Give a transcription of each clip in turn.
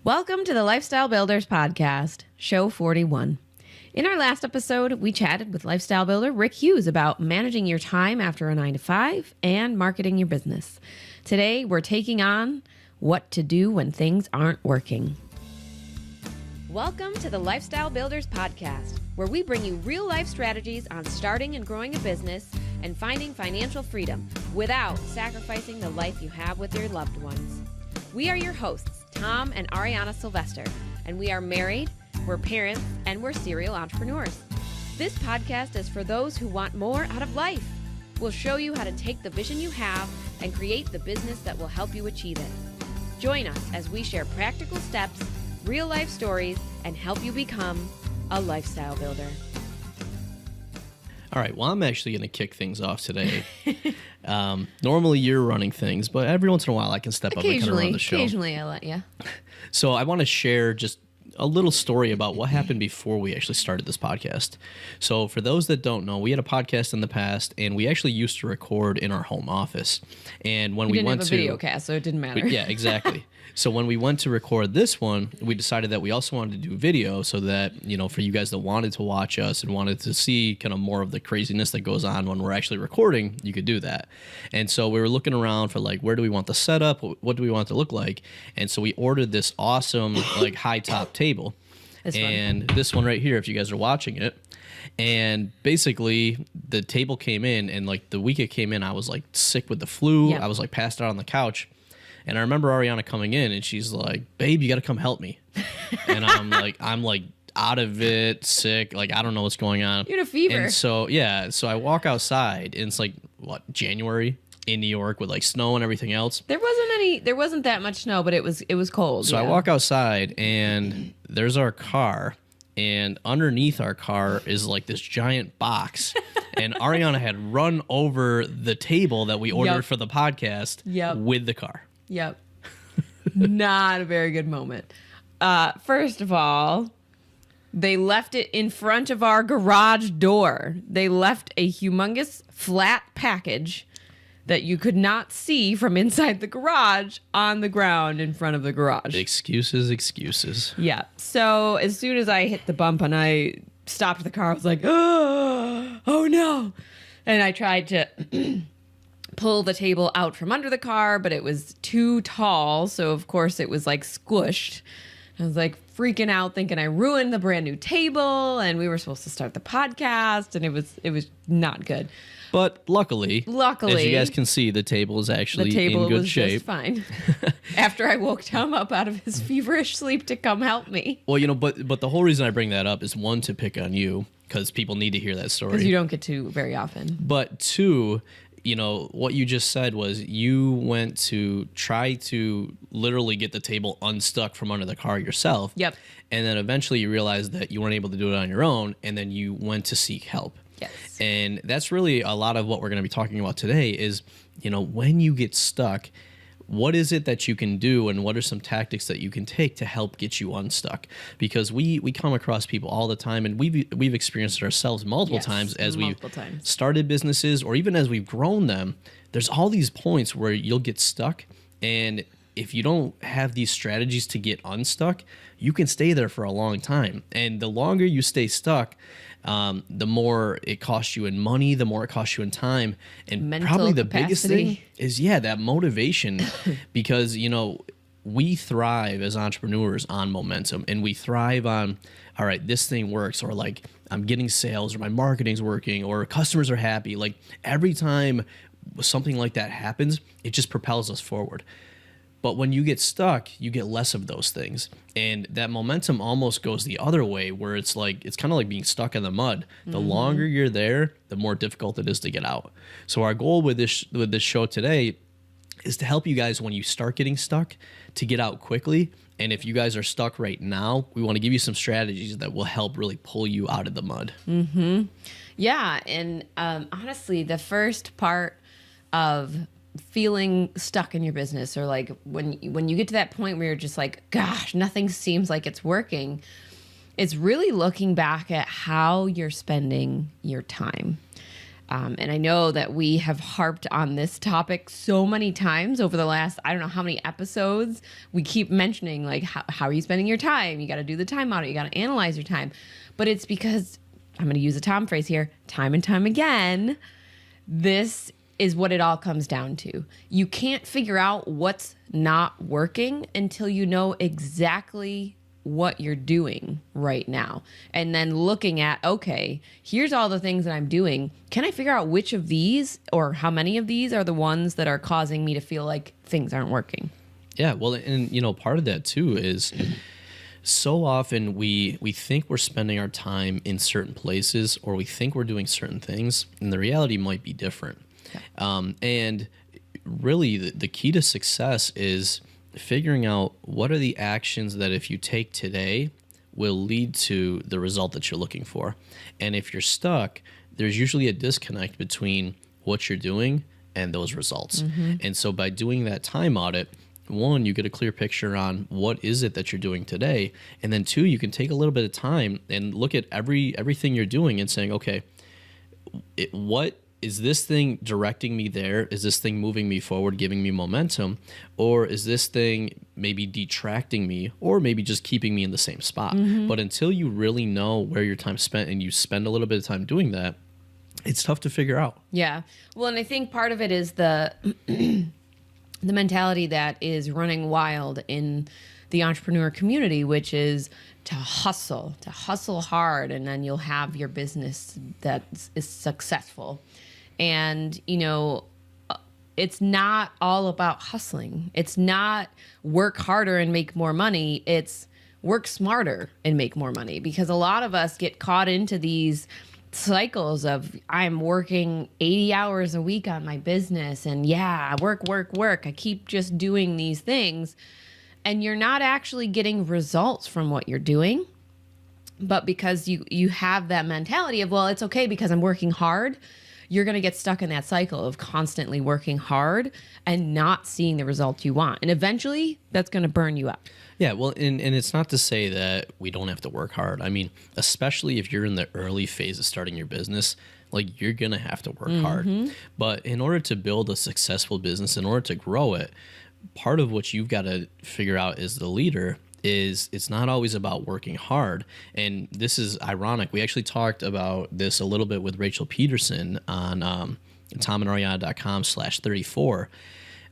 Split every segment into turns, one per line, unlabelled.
Welcome to the Lifestyle Builders Podcast, Show 41. In our last episode, we chatted with lifestyle builder Rick Hughes about managing your time after a 9-to-5 and marketing your business. Today, we're taking on what to do when things aren't working. Welcome to the Lifestyle Builders Podcast, where we bring you real-life strategies on starting and growing a business and finding financial freedom without sacrificing the life you have with your loved ones. We are your hosts, Tom and Ariana Sylvester, and we are married, we're parents, and we're serial entrepreneurs. This podcast is for those who want more out of life. We'll show you how to take the vision you have and create the business that will help you achieve it. Join us as we share practical steps, real-life stories, and help you become a lifestyle builder.
All right, well, I'm actually going to kick things off today. Normally, you're running things, but every once in a while, I can step up and kind of run the show.
Occasionally, I let you.
So I want to share just a little story about what happened before we actually started this podcast. So for those that don't know, we had a podcast in the past, and we actually used to record in our home office. And when we went to
video cast, so it didn't matter.
Yeah, exactly. So when we went to record this one, we decided that we also wanted to do video so that, you know, for you guys that wanted to watch us and wanted to see kind of more of the craziness that goes on when we're actually recording, you could do that. And so we were looking around for like, where do we want the setup? What do we want it to look like? And so we ordered this awesome like high top table. And this one right here, if you guys are watching it. And basically the table came in, and like the week it came in, I was like sick with the flu. Yep. I was like passed out on the couch. And I remember Ariana coming in, and she's like, "Babe, you got to come help me." And I'm like out of it, sick, like I don't know what's going on.
You had a fever.
And so so I walk outside, and it's like January in New York with like snow and everything else.
There wasn't that much snow, but it was cold.
So yeah. I walk outside, and there's our car, and underneath our car is like this giant box. And Ariana had run over the table that we ordered for the podcast with the car.
Yep. Not a very good moment. First of all, they left it in front of our garage door. They left a humongous flat package that you could not see from inside the garage on the ground in front of the garage.
Excuses.
Yeah. So as soon as I hit the bump and I stopped the car, I was like, oh no. And I tried to pull the table out from under the car, but it was too tall. So of course it was like squished. I was like freaking out, thinking I ruined the brand new table, and we were supposed to start the podcast, and it was not good.
But luckily, as you guys can see, the table is actually in good shape.
Just fine. After I woke Tom up out of his feverish sleep to come help me.
Well, you know, but the whole reason I bring that up is, one, to pick on you, because people need to hear that story.
Because you don't get to very often.
But two, you know, what you just said was you went to try to literally get the table unstuck from under the car yourself.
Yep.
And then eventually you realized that you weren't able to do it on your own, and then you went to seek help.
Yes.
And that's really a lot of what we're going to be talking about today is, you know, when you get stuck, what is it that you can do, and what are some tactics that you can take to help get you unstuck? Because we come across people all the time, and we've experienced it ourselves multiple times as we've started businesses, or even as we've grown them. There's all these points where you'll get stuck, and if you don't have these strategies to get unstuck, you can stay there for a long time. And the longer you stay stuck, the more it costs you in money, the more it costs you in time. And
mental
probably the
capacity.
biggest thing is, that motivation. Because, you know, we thrive as entrepreneurs on momentum, and we thrive on, all right, this thing works, or like I'm getting sales, or my marketing's working, or customers are happy. Like every time something like that happens, it just propels us forward. But when you get stuck, you get less of those things. And that momentum almost goes the other way, where it's kind of like being stuck in the mud. The longer you're there, the more difficult it is to get out. So our goal with this show today is to help you guys, when you start getting stuck, to get out quickly. And if you guys are stuck right now, we want to give you some strategies that will help really pull you out of the mud.
Mm-hmm. Yeah. And honestly, the first part of feeling stuck in your business, or like when you get to that point where you're just like, gosh, nothing seems like it's working, it's really looking back at how you're spending your time. And I know that we have harped on this topic so many times over the last, I don't know how many episodes. We keep mentioning, like, how are you spending your time? You got to do the time audit. You got to analyze your time. But it's because, I'm going to use a Tom phrase here, time and time again, this is what it all comes down to. You can't figure out what's not working until you know exactly what you're doing right now. And then looking at, okay, here's all the things that I'm doing. Can I figure out which of these or how many of these are the ones that are causing me to feel like things aren't working?
Yeah, well, and part of that too is so often we think we're spending our time in certain places, or we think we're doing certain things, and the reality might be different. Yeah. And really the key to success is figuring out what are the actions that if you take today will lead to the result that you're looking for. And if you're stuck, there's usually a disconnect between what you're doing and those results. Mm-hmm. And so by doing that time audit, one, you get a clear picture on what is it that you're doing today. And then two, you can take a little bit of time and look at everything you're doing and saying, okay, what is this thing directing me there? Is this thing moving me forward, giving me momentum? Or is this thing maybe detracting me, or maybe just keeping me in the same spot? Mm-hmm. But until you really know where your time's spent and you spend a little bit of time doing that, it's tough to figure out.
Yeah. Well, and I think part of it is the the mentality that is running wild in the entrepreneur community, which is to hustle hard, and then you'll have your business that is successful. And, it's not all about hustling. It's not work harder and make more money. It's work smarter and make more money, because a lot of us get caught into these cycles of I'm working 80 hours a week on my business, and work. I keep just doing these things, and you're not actually getting results from what you're doing. But because you have that mentality of, well, it's okay because I'm working hard, you're going to get stuck in that cycle of constantly working hard and not seeing the results you want. And eventually that's going to burn you up.
Yeah, well, and it's not to say that we don't have to work hard. I mean, especially if you're in the early phase of starting your business, like, you're going to have to work hard. But in order to build a successful business, in order to grow it, part of what you've got to figure out as the leader is it's not always about working hard. And this is ironic. We actually talked about this a little bit with Rachel Peterson on tomandariana.com/34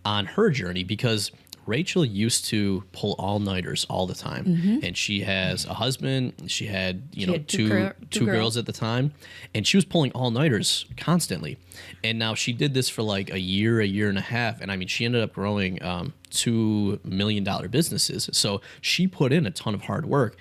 on her journey, because Rachel used to pull all-nighters all the time. Mm-hmm. And she has a husband. She had, two girls at the time. And she was pulling all-nighters constantly. And now she did this for like a year and a half. And I mean, she ended up growing $2 million businesses. So she put in a ton of hard work.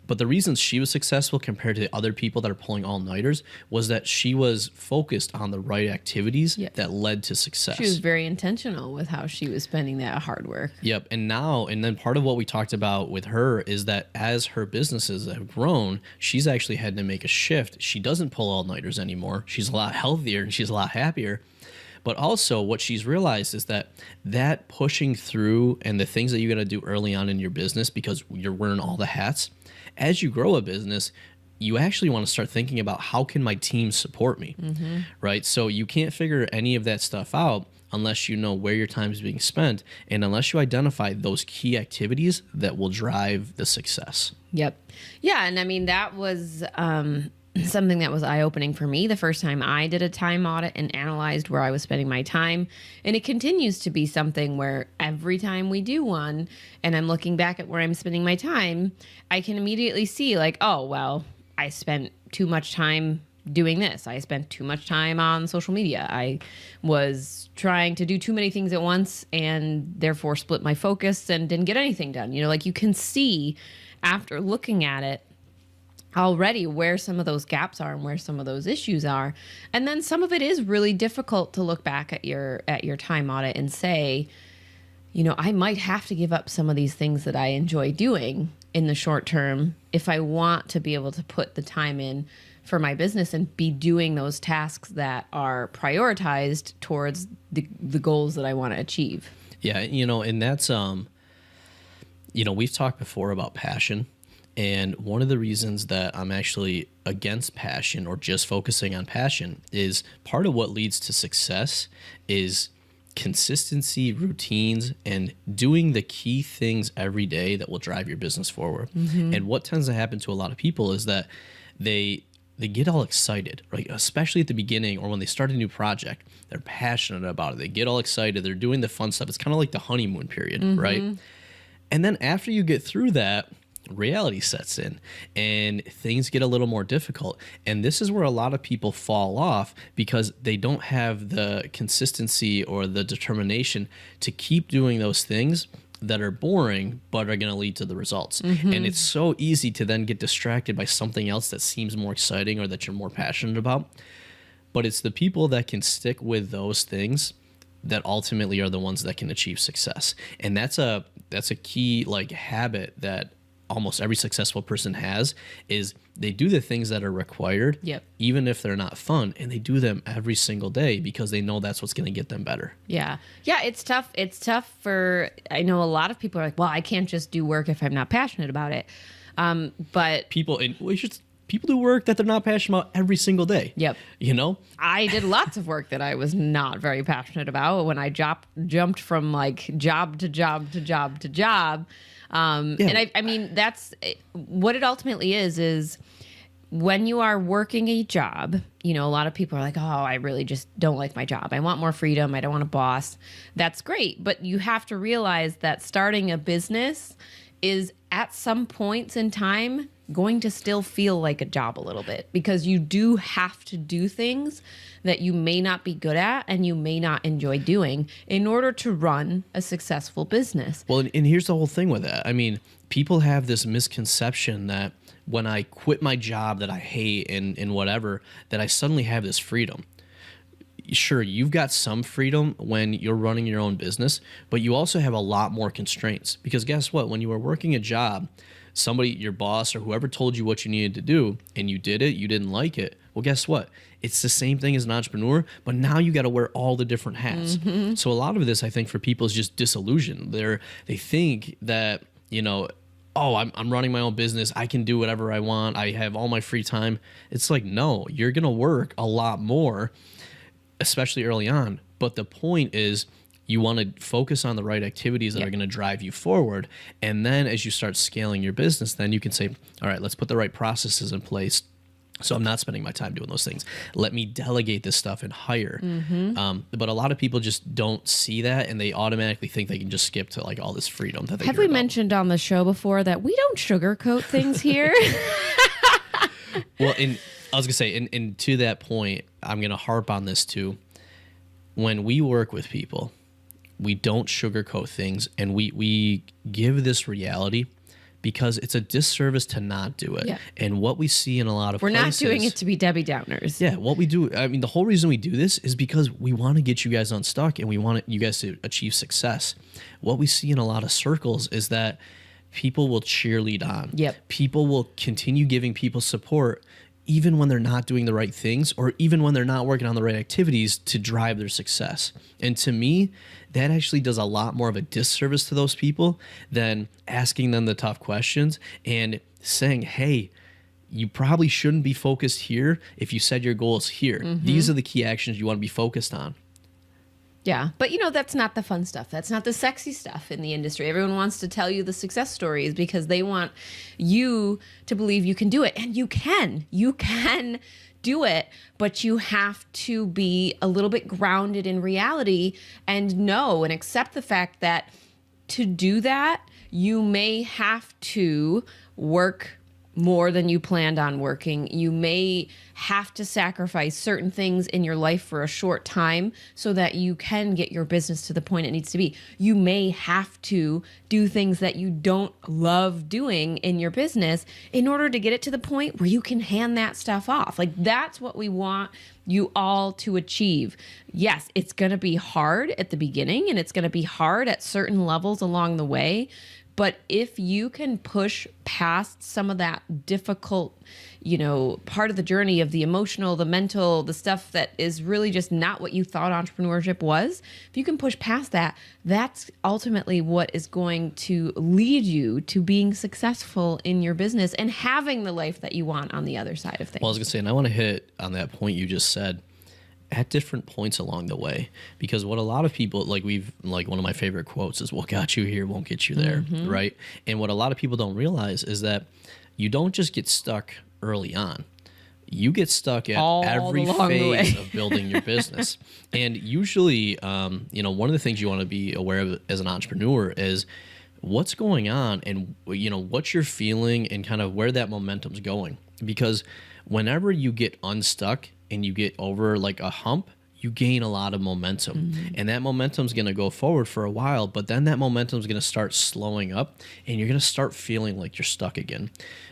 But the reason she was successful compared to the other people that are pulling all-nighters was that she was focused on the right activities that led to success.
She was very intentional with how she was spending that hard work.
Yep. And then part of what we talked about with her is that as her businesses have grown, she's actually had to make a shift. She doesn't pull all-nighters anymore. She's a lot healthier and she's a lot happier. But also what she's realized is that pushing through and the things that you got to do early on in your business, because you're wearing all the hats, as you grow a business, you actually want to start thinking about, how can my team support me, right? So you can't figure any of that stuff out unless you know where your time is being spent, and unless you identify those key activities that will drive the success.
Yep. Yeah, and I mean, that was something that was eye-opening for me the first time I did a time audit and analyzed where I was spending my time. And it continues to be something where every time we do one and I'm looking back at where I'm spending my time, I can immediately see, like, oh, well, I spent too much time doing this. I spent too much time on social media. I was trying to do too many things at once and therefore split my focus and didn't get anything done. Like, you can see after looking at it already where some of those gaps are and where some of those issues are. And then some of it is really difficult to look back at your time audit and say, I might have to give up some of these things that I enjoy doing in the short term if I want to be able to put the time in for my business and be doing those tasks that are prioritized towards the goals that I want to achieve.
Yeah, and that's we've talked before about passion. And one of the reasons that I'm actually against passion or just focusing on passion is part of what leads to success is consistency, routines, and doing the key things every day that will drive your business forward. And what tends to happen to a lot of people is that they get all excited, right? Especially at the beginning or when they start a new project, they're passionate about it. They get all excited. They're doing the fun stuff. It's kind of like the honeymoon period, right? And then after you get through that, reality sets in and things get a little more difficult. And this is where a lot of people fall off because they don't have the consistency or the determination to keep doing those things that are boring but are going to lead to the results. And it's so easy to then get distracted by something else that seems more exciting or that you're more passionate about. But it's the people that can stick with those things that ultimately are the ones that can achieve success. And that's a key like habit that almost every successful person has is they do the things that are required, even if they're not fun, and they do them every single day because they know that's what's going to get them better.
Yeah, it's tough. It's tough for, I know a lot of people are like, well, I can't just do work if I'm not passionate about it. But I did lots of work that I was not very passionate about when I jumped from like job to job to job to job. And I mean, that's what it ultimately is when you are working a job, you know, a lot of people are like, oh, I really just don't like my job. I want more freedom. I don't want a boss. That's great. But you have to realize that starting a business is at some points in time going to still feel like a job a little bit because you do have to do things that you may not be good at and you may not enjoy doing in order to run a successful business.
Well, and here's the whole thing with that. I mean, people have this misconception that when I quit my job that I hate and whatever, that I suddenly have this freedom. Sure, you've got some freedom when you're running your own business, but you also have a lot more constraints because guess what? When you were working a job, somebody, your boss or whoever told you what you needed to do and you did it, you didn't like it. Well, guess what? It's the same thing as an entrepreneur, but now you got to wear all the different hats. So a lot of this, I think, for people is just disillusion. They think that, you know, oh, I'm running my own business. I can do whatever I want. I have all my free time. It's like, no, you're going to work a lot more, especially early on. But the point is you want to focus on the right activities that are going to drive you forward. And then as you start scaling your business, then you can say, all right, let's put the right processes in place. So I'm not spending my time doing those things. Let me delegate this stuff and hire. But a lot of people just don't see that, and they automatically think they can just skip to like all this freedom that they
have. We mentioned on the show before that we don't sugarcoat things here.
Well, I was gonna say, and to that point, I'm gonna harp on this too. When we work with people, we don't sugarcoat things, and we give this reality. Because it's a disservice to not do it. And what we see in a lot of places... We're not
doing it to be Debbie Downers.
Yeah, what we do... I mean, the whole reason we do this is because we want to get you guys unstuck and we want you guys to achieve success. What we see in a lot of circles is that people will cheerlead on. People will continue giving people support even when they're not doing the right things or even when they're not working on the right activities to drive their success. And to me, that actually does a lot more of a disservice to those people than asking them the tough questions and saying, hey, you probably shouldn't be focused here if you said your goal is here. These are the key actions you want to be focused on.
Yeah, but you know, that's not the fun stuff. That's not the sexy stuff in the industry. Everyone wants to tell you the success stories because they want you to believe you can do it. And you can do it, but you have to be a little bit grounded in reality and know and accept the fact that to do that, you may have to work more than you planned on working. You may have to sacrifice certain things in your life for a short time so that you can get your business to the point it needs to be. You may have to do things that you don't love doing in your business in order to get it to the point where you can hand that stuff off. Like, that's what we want you all to achieve. Yes, it's going to be hard at the beginning and it's going to be hard at certain levels along the way. But if you can push past some of that difficult, part of the journey of the emotional, the mental, the stuff that is really just not what you thought entrepreneurship was, if you can push past that, that's ultimately what is going to lead you to being successful in your business and having the life that you want on the other side of things.
Well, I was going to say, and I want to hit on that point you just said, at different points along the way, because what a lot of people like one of my favorite quotes is, what got you here won't get you there. Right. And what a lot of people don't realize is that you don't just get stuck early on. You get stuck at every phase of building your business. And usually, one of the things you want to be aware of as an entrepreneur is what's going on and, what you're feeling and kind of where that momentum's going. Because whenever you get unstuck and you get over like a hump, you gain a lot of momentum. And that momentum's going to go forward for a while, but then that momentum's going to start slowing up and you're going to start feeling like you're stuck again.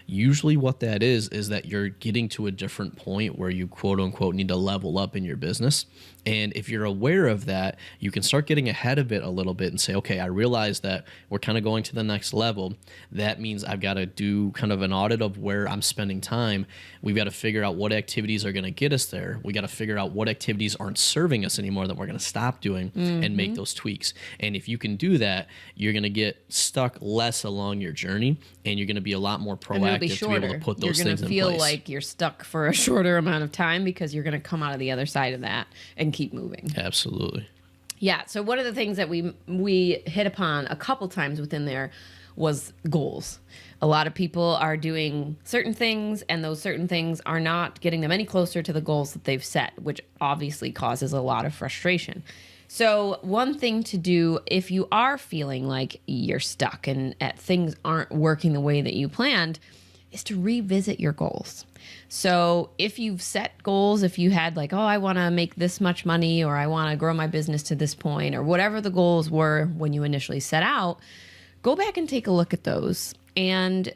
Usually what that is that you're getting to a different point where you quote unquote need to level up in your business. And if you're aware of that, you can start getting ahead of it a little bit and say, okay, I realize that we're kind of going to the next level. That means I've got to do kind of an audit of where I'm spending time. We've got to figure out what activities are going to get us there. We got to figure out what activities aren't serving us anymore that we're going to stop doing and make those tweaks. And if you can do that, you're going to get stuck less along your journey and you're going to be a lot more proactive to be able to put those things in place.
You're going to feel like you're stuck for a shorter amount of time because you're going to come out of the other side of that and keep moving.
Absolutely.
Yeah. So one of the things that we hit upon a couple times within there was goals. A lot of people are doing certain things and those certain things are not getting them any closer to the goals that they've set, which obviously causes a lot of frustration. So one thing to do if you are feeling like you're stuck and things aren't working the way that you planned is to revisit your goals. So if you've set goals, if you had like, oh, I want to make this much money or I want to grow my business to this point or whatever the goals were when you initially set out, go back and take a look at those and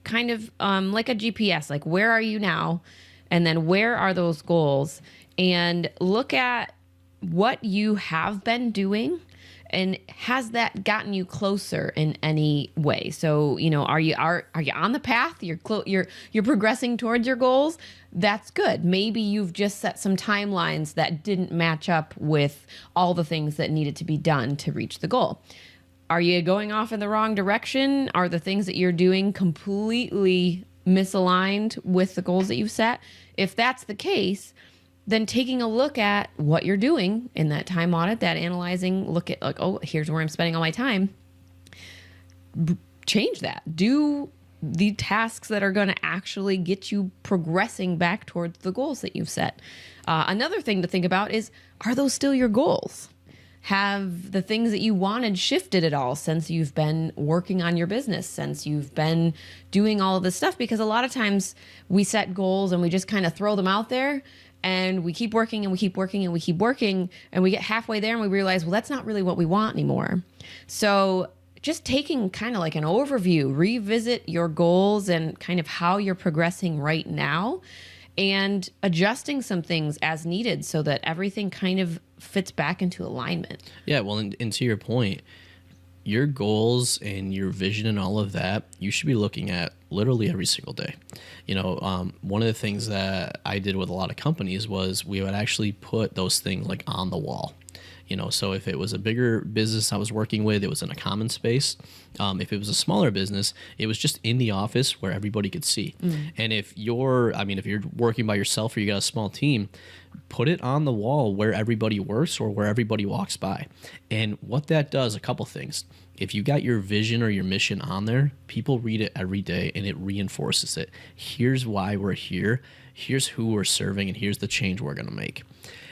kind of like a GPS, like where are you now? And then where are those goals? And look at what you have been doing and has that gotten you closer in any way? So, are you on the path? You're progressing towards your goals. That's good. Maybe you've just set some timelines that didn't match up with all the things that needed to be done to reach the goal. Are you going off in the wrong direction? Are the things that you're doing completely misaligned with the goals that you've set? If that's the case, then taking a look at what you're doing in that time audit, that analyzing, look at like, oh, here's where I'm spending all my time. Change that. Do the tasks that are going to actually get you progressing back towards the goals that you've set. Another thing to think about is, are those still your goals? Have the things that you wanted shifted at all since you've been working on your business, since you've been doing all of this stuff? Because a lot of times we set goals and we just kind of throw them out there and we keep working and we keep working and we keep working and we get halfway there and we realize, well, that's not really what we want anymore. So just taking kind of like an overview, revisit your goals and kind of how you're progressing right now and adjusting some things as needed so that everything kind of fits back into alignment. Yeah,
well, and to your point, your goals and your vision and all of that, you should be looking at literally every single day. One of the things that I did with a lot of companies was we would actually put those things like on the wall. So if it was a bigger business I was working with, it was in a common space. If it was a smaller business, it was just in the office where everybody could see. And if you're working by yourself or you got a small team, put it on the wall where everybody works or where everybody walks by. And what that does, a couple things. If you got your vision or your mission on there, people read it every day and it reinforces it. Here's why we're here. Here's who we're serving and here's the change we're going to make.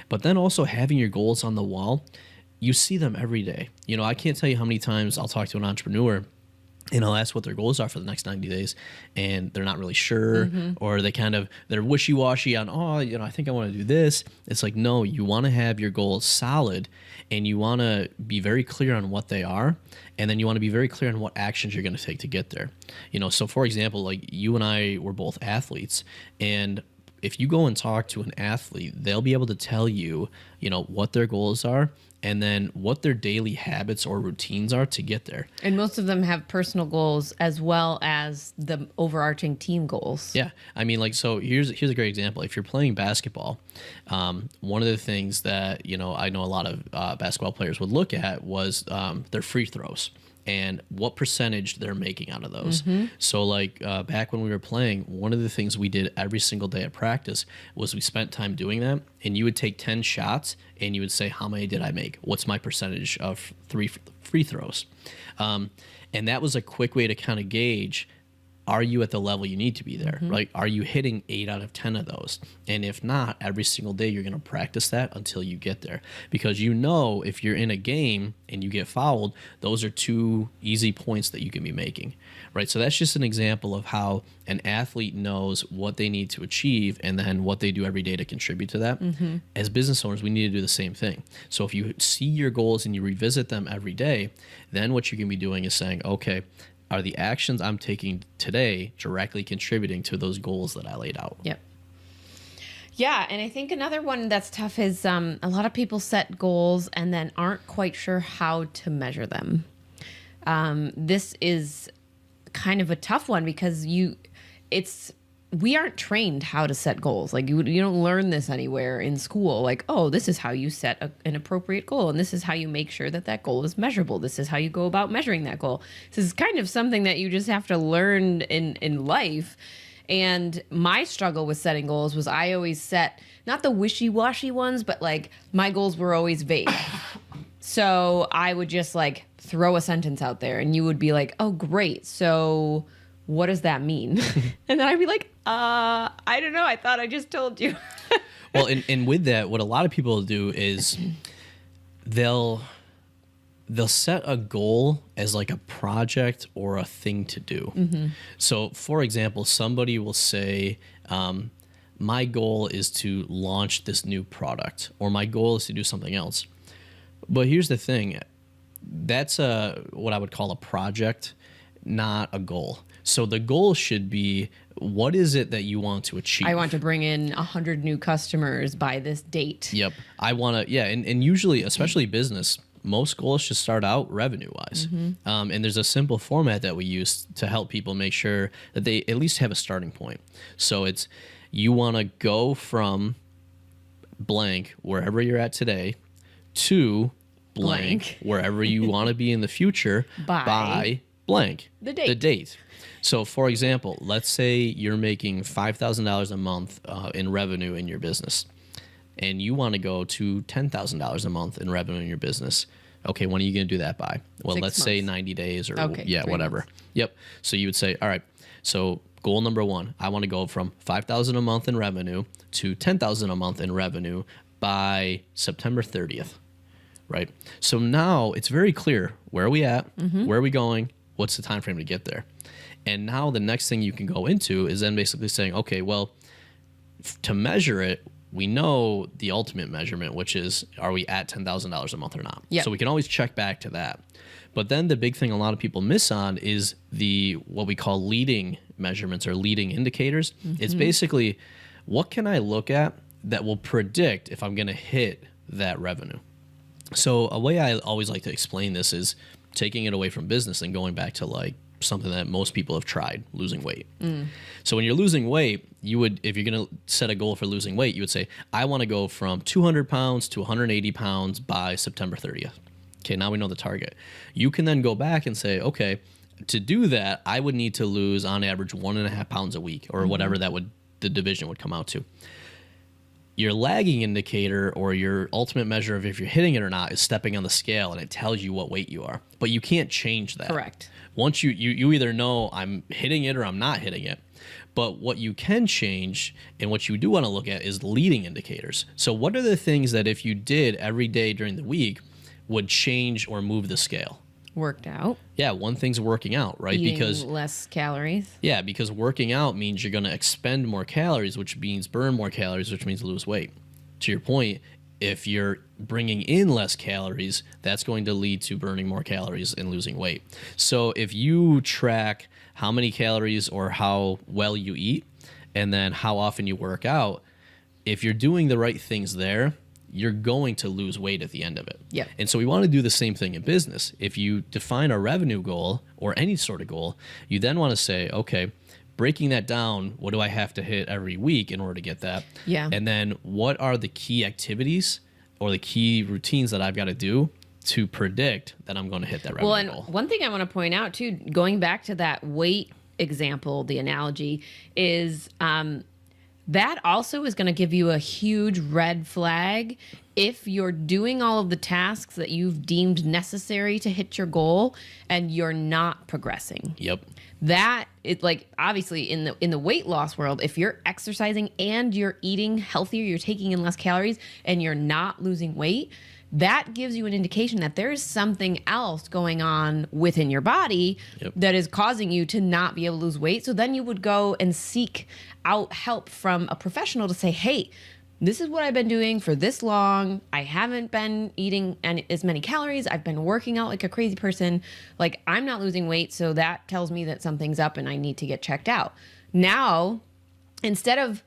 But then also having your goals on the wall, you see them every day. I can't tell you how many times I'll talk to an entrepreneur and I'll ask what their goals are for the next 90 days and they're not really sure or they're wishy-washy on, I think I want to do this. It's like, no, you want to have your goals solid and you want to be very clear on what they are. And then you want to be very clear on what actions you're going to take to get there. So for example, like you and I were both athletes and if you go and talk to an athlete, they'll be able to tell you, what their goals are and then what their daily habits or routines are to get there.
And most of them have personal goals as well as the overarching team goals.
Yeah. I mean, so here's a great example. If you're playing basketball, one of the things that, I know a lot of basketball players would look at was their free throws and what percentage they're making out of those. So back when we were playing, one of the things we did every single day at practice was we spent time doing that, and you would take 10 shots and you would say, how many did I make? What's my percentage of free throws? And that was a quick way to kind of gauge, are you at the level you need to be there, right? Are you hitting 8 out of 10 of those? And if not, every single day you're going to practice that until you get there. Because if you're in a game and you get fouled, those are 2 easy points that you can be making, right? So that's just an example of how an athlete knows what they need to achieve and then what they do every day to contribute to that. As business owners, we need to do the same thing. So if you see your goals and you revisit them every day, then what you can be doing is saying, okay, are the actions I'm taking today directly contributing to those goals that I laid out?
Yep. Yeah, and I think another one that's tough is a lot of people set goals and then aren't quite sure how to measure them. This is kind of a tough one because we aren't trained how to set goals. Like you don't learn this anywhere in school. Like, oh, this is how you set an appropriate goal. And this is how you make sure that goal is measurable. This is how you go about measuring that goal. This is kind of something that you just have to learn in life. And my struggle with setting goals was I always set, not the wishy-washy ones, but my goals were always vague. So I would just throw a sentence out there and you would be like, oh, great. So what does that mean? And then I'd be like, I don't know. I thought I just told you.
Well, and with that, what a lot of people do is they'll set a goal as a project or a thing to do. So, for example, somebody will say, my goal is to launch this new product, or my goal is to do something else. But here's the thing. That's what I would call a project, not a goal. So the goal should be, what is it that you want to achieve?
I want to bring in 100 new customers by this date.
Yep. I want to, and usually, especially business, most goals should start out revenue-wise. And there's a simple format that we use to help people make sure that they at least have a starting point. So it's, you want to go from blank, wherever you're at today, to blank. Wherever you want to be in the future, by blank.
The date.
The date. So, for example, let's say you're making $5,000 a month in revenue in your business, and you want to go to $10,000 a month in revenue in your business. Okay, when are you going to do that by? Well,
6
let's
months.
say 90 days or,
3
whatever.
months.
Yep. So you would say, all right, so goal number 1, I want to go from $5,000 a month in revenue to $10,000 a month in revenue by September 30th, right? So now it's very clear, where are we at? Where are we going? What's the time frame to get there? And now the next thing you can go into is then basically saying, okay, well, to measure it, we know the ultimate measurement, which is, are we at $10,000 a month or not?
Yep.
So we can always check back to that. But then the big thing a lot of people miss on is what we call leading measurements or leading indicators. It's basically, what can I look at that will predict if I'm going to hit that revenue? So a way I always like to explain this is taking it away from business and going back to something that most people have tried, losing weight. So when you're losing weight, if you're going to set a goal for losing weight, you would say, I want to go from 200 pounds to 180 pounds by September 30th. Okay, now we know the target. You can then go back and say, okay, to do that, I would need to lose on average 1.5 pounds a week, or whatever the division would come out to. Your lagging indicator, or your ultimate measure of if you're hitting it or not, is stepping on the scale, and it tells you what weight you are. But you can't change that.
Correct.
Once you either know I'm hitting it or I'm not hitting it. But what you can change, and what you do want to look at, is leading indicators. So what are the things that if you did every day during the week would change or move the scale?
Worked out.
Yeah, one thing's working out, right?
Eating
because
less calories.
Yeah, because working out means you're going to expend more calories, which means burn more calories, which means lose weight. To your point, if you're bringing in less calories, that's going to lead to burning more calories and losing weight. So if you track how many calories or how well you eat, and then how often you work out, if you're doing the right things there, you're going to lose weight at the end of it.
Yep.
And so we want to do the same thing in business. If you define a revenue goal or any sort of goal, you then want to say, okay, breaking that down, what do I have to hit every week in order to get that?
Yeah.
And then what are the key activities or the key routines that I've got to do to predict that I'm going to hit that revenue goal?
Well, and one thing I want to point out too, going back to that weight example, the analogy is that also is going to give you a huge red flag if you're doing all of the tasks that you've deemed necessary to hit your goal and you're not progressing.
Yep.
That it's like, obviously in the weight loss world, if you're exercising and you're eating healthier, you're taking in less calories and you're not losing weight, that gives you an indication that there is something else going on within your body that is causing you to not be able to lose weight. So then you would go and seek out help from a professional to say, hey, this is what I've been doing for this long. I haven't been eating as many calories. I've been working out like a crazy person. Like, I'm not losing weight. So that tells me that something's up and I need to get checked out. Now, instead of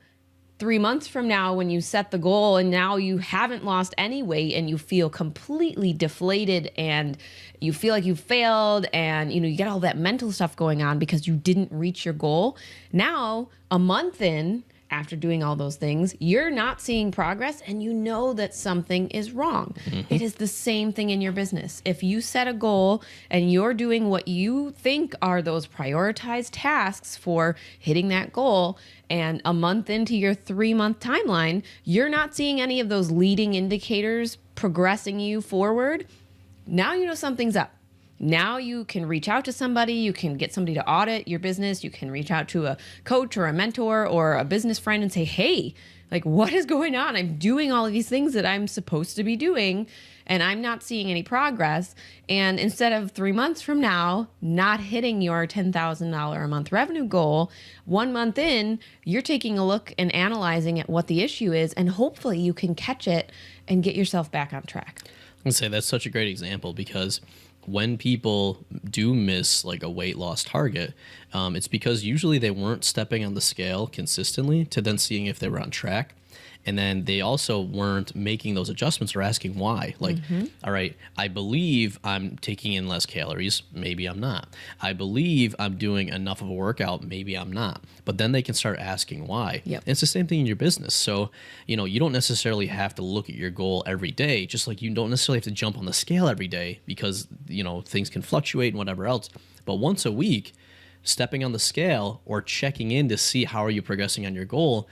3 months from now when you set the goal and now you haven't lost any weight and you feel completely deflated and you feel like you failed and you get all that mental stuff going on because you didn't reach your goal. Now, a month in, after doing all those things, you're not seeing progress and you know that something is wrong. Mm-hmm. It is the same thing in your business. If you set a goal and you're doing what you think are those prioritized tasks for hitting that goal, and a month into your 3-month timeline, you're not seeing any of those leading indicators progressing you forward, now you know something's up. Now you can reach out to somebody, you can get somebody to audit your business, you can reach out to a coach or a mentor or a business friend and say, hey, like, what is going on? I'm doing all of these things that I'm supposed to be doing and I'm not seeing any progress. And instead of 3 months from now, not hitting your $10,000 a month revenue goal, 1 month in, you're taking a look and analyzing at what the issue is, and hopefully you can catch it and get yourself back on track.
I can say that's such a great example because when people do miss like a weight loss target, it's because usually they weren't stepping on the scale consistently to then seeing if they were on track. And then they also weren't making those adjustments or asking why. Like, all right, I believe I'm taking in less calories. Maybe I'm not. I believe I'm doing enough of a workout. Maybe I'm not. But then they can start asking why.
Yep.
And it's the same thing in your business. So, you don't necessarily have to look at your goal every day, just like you don't necessarily have to jump on the scale every day because, things can fluctuate and whatever else. But once a week, stepping on the scale or checking in to see how are you progressing on your goal.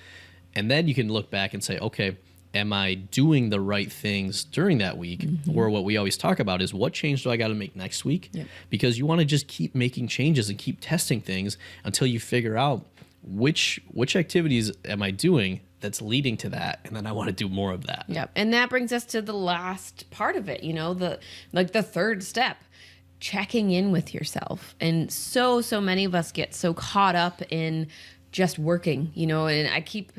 And then you can look back and say, okay, am I doing the right things during that week? Mm-hmm. Or what we always talk about is what change do I got to make next week? Yep. Because you want to just keep making changes and keep testing things until you figure out which activities am I doing that's leading to that, and then I want to do more of that.
Yep. And that brings us to the last part of it, the third step, checking in with yourself. And so many of us get so caught up in just working, and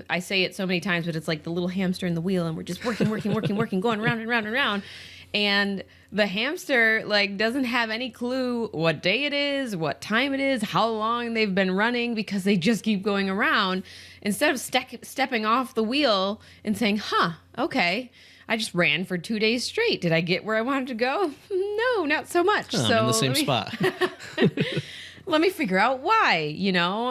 I say it so many times, but it's like the little hamster in the wheel, and we're just working, going round and round and round. And the hamster doesn't have any clue what day it is, what time it is, how long they've been running, because they just keep going around instead of stepping off the wheel and saying, okay, I just ran for 2 days straight. Did I get where I wanted to go? No, not so much.
I'm in the same spot.
Let me figure out why,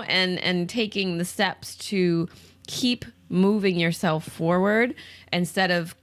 and taking the steps to keep moving yourself forward instead of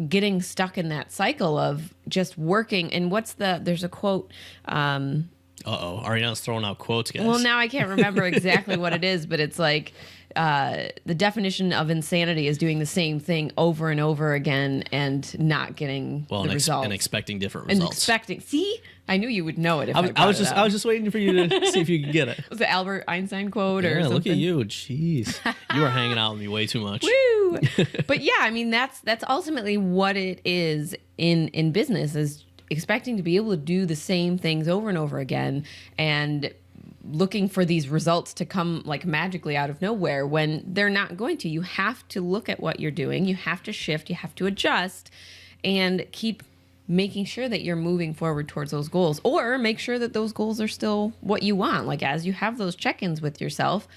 getting stuck in that cycle of just working. And there's a quote.
Ariana's throwing out quotes, guys.
Well, now I can't remember exactly what it is, but it's like the definition of insanity is doing the same thing over and over again and not getting the results.
And expecting different results.
See? I knew you would know it if
I was just waiting for you to see if you could get it.
Was it Albert Einstein quote or something?
Look at you. Jeez. You are hanging out with me way too much.
Woo! But yeah, I mean, that's ultimately what it is in business, is expecting to be able to do the same things over and over again and looking for these results to come magically out of nowhere when they're not going to. You have to look at what you're doing. You have to shift. You have to adjust and keep making sure that you're moving forward towards those goals, or make sure that those goals are still what you want. As you have those check-ins with yourself,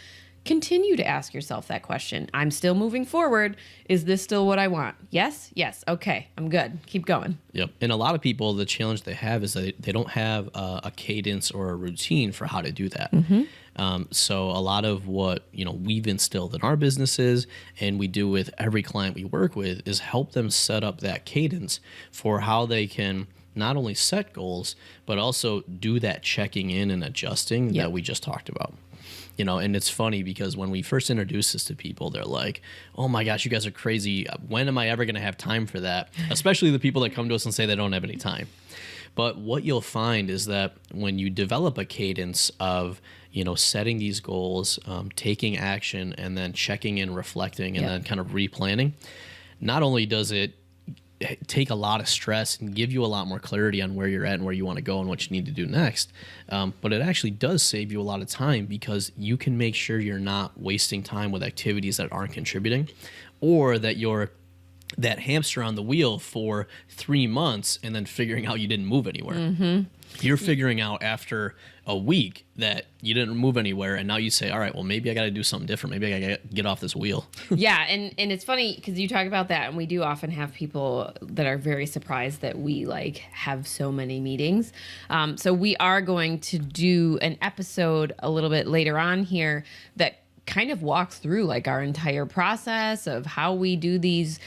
continue to ask yourself that question. I'm still moving forward. Is this still what I want? Yes. Yes. Okay. I'm good. Keep going.
Yep. And a lot of people, the challenge they have is that they don't have a cadence or a routine for how to do that. So a lot of what, we've instilled in our businesses and we do with every client we work with is help them set up that cadence for how they can not only set goals, but also do that checking in and adjusting that we just talked about. And it's funny because when we first introduce this to people, they're like, oh my gosh, you guys are crazy. When am I ever going to have time for that? Especially the people that come to us and say they don't have any time. But what you'll find is that when you develop a cadence of, setting these goals, taking action, and then checking in, reflecting, and then kind of replanning, not only does it take a lot of stress and give you a lot more clarity on where you're at and where you want to go and what you need to do next. But it actually does save you a lot of time because you can make sure you're not wasting time with activities that aren't contributing, or that you're that hamster on the wheel for 3 months and then figuring out you didn't move anywhere. You're figuring out after a week that you didn't move anywhere, and now you say, all right, well, maybe I got to do something different. Maybe I got to get off this wheel.
Yeah, and it's funny because you talk about that, and we do often have people that are very surprised that we have so many meetings. So we are going to do an episode a little bit later on here that kind of walks through our entire process of how we do these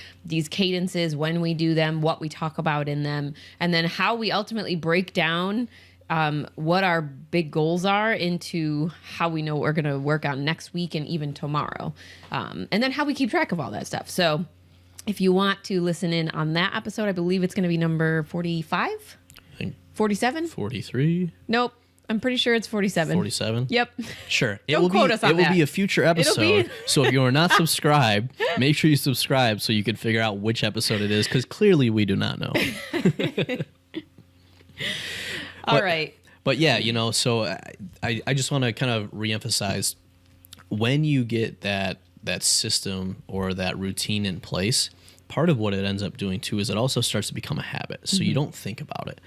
cadences, when we do them, what we talk about in them, and then how we ultimately break down what our big goals are into how we know what we're going to work on next week and even tomorrow. And then how we keep track of all that stuff. So if you want to listen in on that episode, I believe it's going to be number 45, 47,
43.
Nope. I'm pretty sure it's 47.
47?
Yep.
Sure.
Don't quote us on
that. It will be a future episode. So if you are not subscribed, make sure you subscribe so you can figure out which episode it is, because clearly we do not know.
All right.
But yeah, so I just want to kind of reemphasize, when you get that system or that routine in place, part of what it ends up doing too is it also starts to become a habit. So you don't think about it.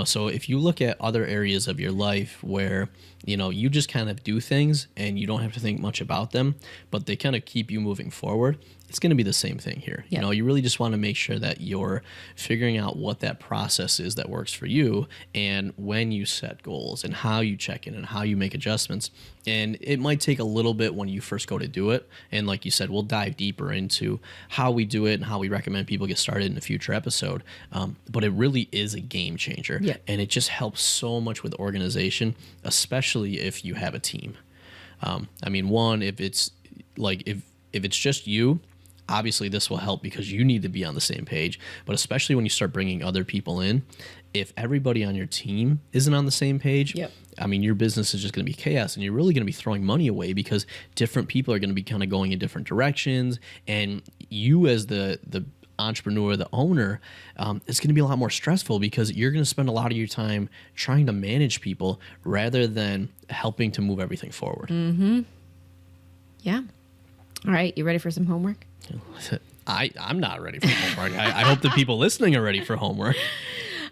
So if you look at other areas of your life where, you just kind of do things and you don't have to think much about them, but they kind of keep you moving forward, it's going to be the same thing here.
Yep.
You really just want to make sure that you're figuring out what that process is that works for you, and when you set goals and how you check in and how you make adjustments. And it might take a little bit when you first go to do it. And like you said, we'll dive deeper into how we do it and how we recommend people get started in a future episode. But it really is a game changer.
Yeah.
And it just helps so much with organization, especially if you have a team. One, if it's if it's just you, obviously this will help because you need to be on the same page. But especially when you start bringing other people in, if everybody on your team isn't on the same page, your business is just going to be chaos, and you're really going to be throwing money away because different people are going to be kind of going in different directions. And you as the entrepreneur, the owner, it's going to be a lot more stressful because you're going to spend a lot of your time trying to manage people rather than helping to move everything forward.
Yeah. All right. You ready for some homework?
I'm not ready for homework. I hope the people listening are ready for homework.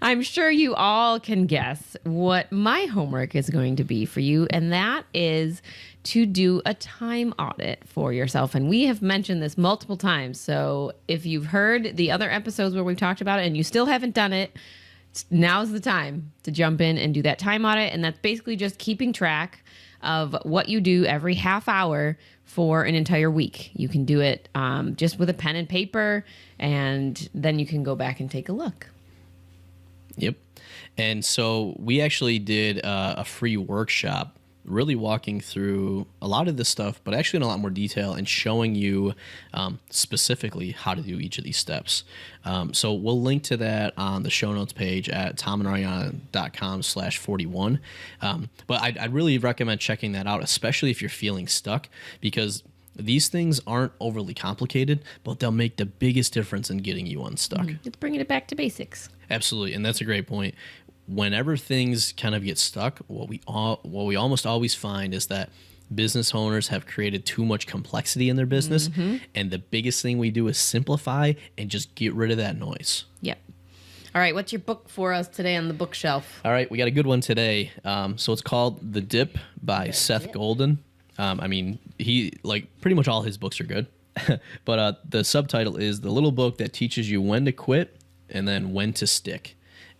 I'm sure you all can guess what my homework is going to be for you, and that is to do a time audit for yourself. And we have mentioned this multiple times, so if you've heard the other episodes where we've talked about it and you still haven't done it, now's the time to jump in and do that time audit. And that's basically just keeping track of what you do every half hour for an entire week. You can do it just with a pen and paper, and then you can go back and take a look.
Yep. And so we actually did a free workshop really walking through a lot of this stuff, but actually in a lot more detail and showing you specifically how to do each of these steps. So we'll link to that on the show notes page at tomandariana.com/41. But I'd really recommend checking that out, especially if you're feeling stuck, because these things aren't overly complicated, but they'll make the biggest difference in getting you unstuck.
It's bringing it back to basics.
Absolutely. And that's a great point. Whenever things kind of get stuck, what we almost always find is that business owners have created too much complexity in their business. And the biggest thing we do is simplify and just get rid of that noise.
Yep. All right. What's your book for us today on the bookshelf?
All right. We got a good one today. So it's called The Dip by Seth Godin. I mean, he like pretty much all his books are good. But the subtitle is The Little Book That Teaches You When to Quit and Then When to Stick.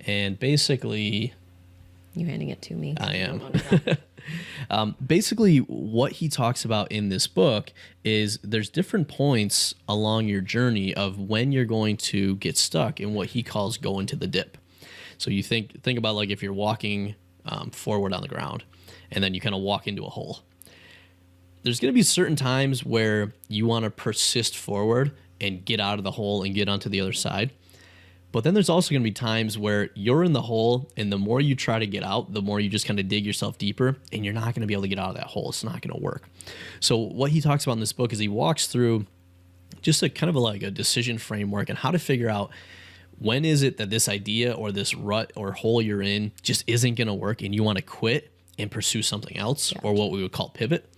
And basically...
You handing it to me?
I am. Basically, what he talks about in this book is there's different points along your journey of when you're going to get stuck in what he calls going to the dip. So you think about like if you're walking forward on the ground and then you kind of walk into a hole. There's going to be certain times where you want to persist forward and get out of the hole and get onto the other side. But then there's also going to be times where you're in the hole, and the more you try to get out, the more you just kind of dig yourself deeper, and you're not going to be able to get out of that hole. It's not going to work. So what he talks about in this book is he walks through just a kind of like a decision framework and how to figure out when is it that this idea or this rut or hole you're in just isn't going to work and you want to quit and pursue something else, or what we would call pivot.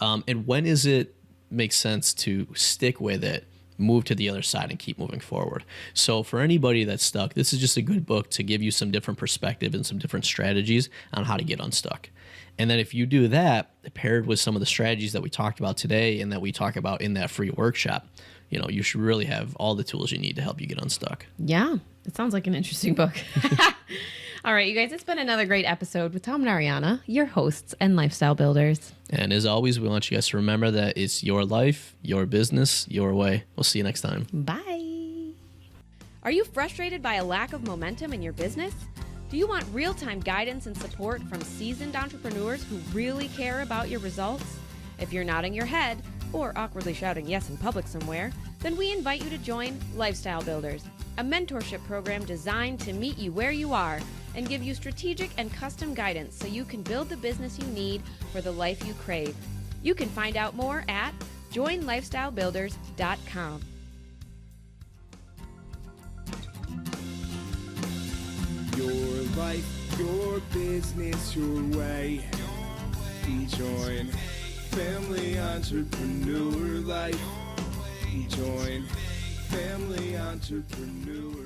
And when is it makes sense to stick with it, move to the other side, and keep moving forward. So for anybody that's stuck, this is just a good book to give you some different perspective and some different strategies on how to get unstuck. And then if you do that, paired with some of the strategies that we talked about today and that we talk about in that free workshop, you know, you should really have all the tools you need to help you get unstuck.
Yeah, it sounds like an interesting book. All right, you guys, it's been another great episode with Tom and Ariana, your hosts and lifestyle builders.
And as always, we want you guys to remember that it's your life, your business, your way. We'll see you next time.
Bye. Are you frustrated by a lack of momentum in your business? Do you want real-time guidance and support from seasoned entrepreneurs who really care about your results? If you're nodding your head or awkwardly shouting yes in public somewhere, then we invite you to join Lifestyle Builders, a mentorship program designed to meet you where you are and give you strategic and custom guidance so you can build the business you need for the life you crave. You can find out more at joinlifestylebuilders.com.
Your life, your business, your way. Join Family Entrepreneur Life. Join Family Entrepreneur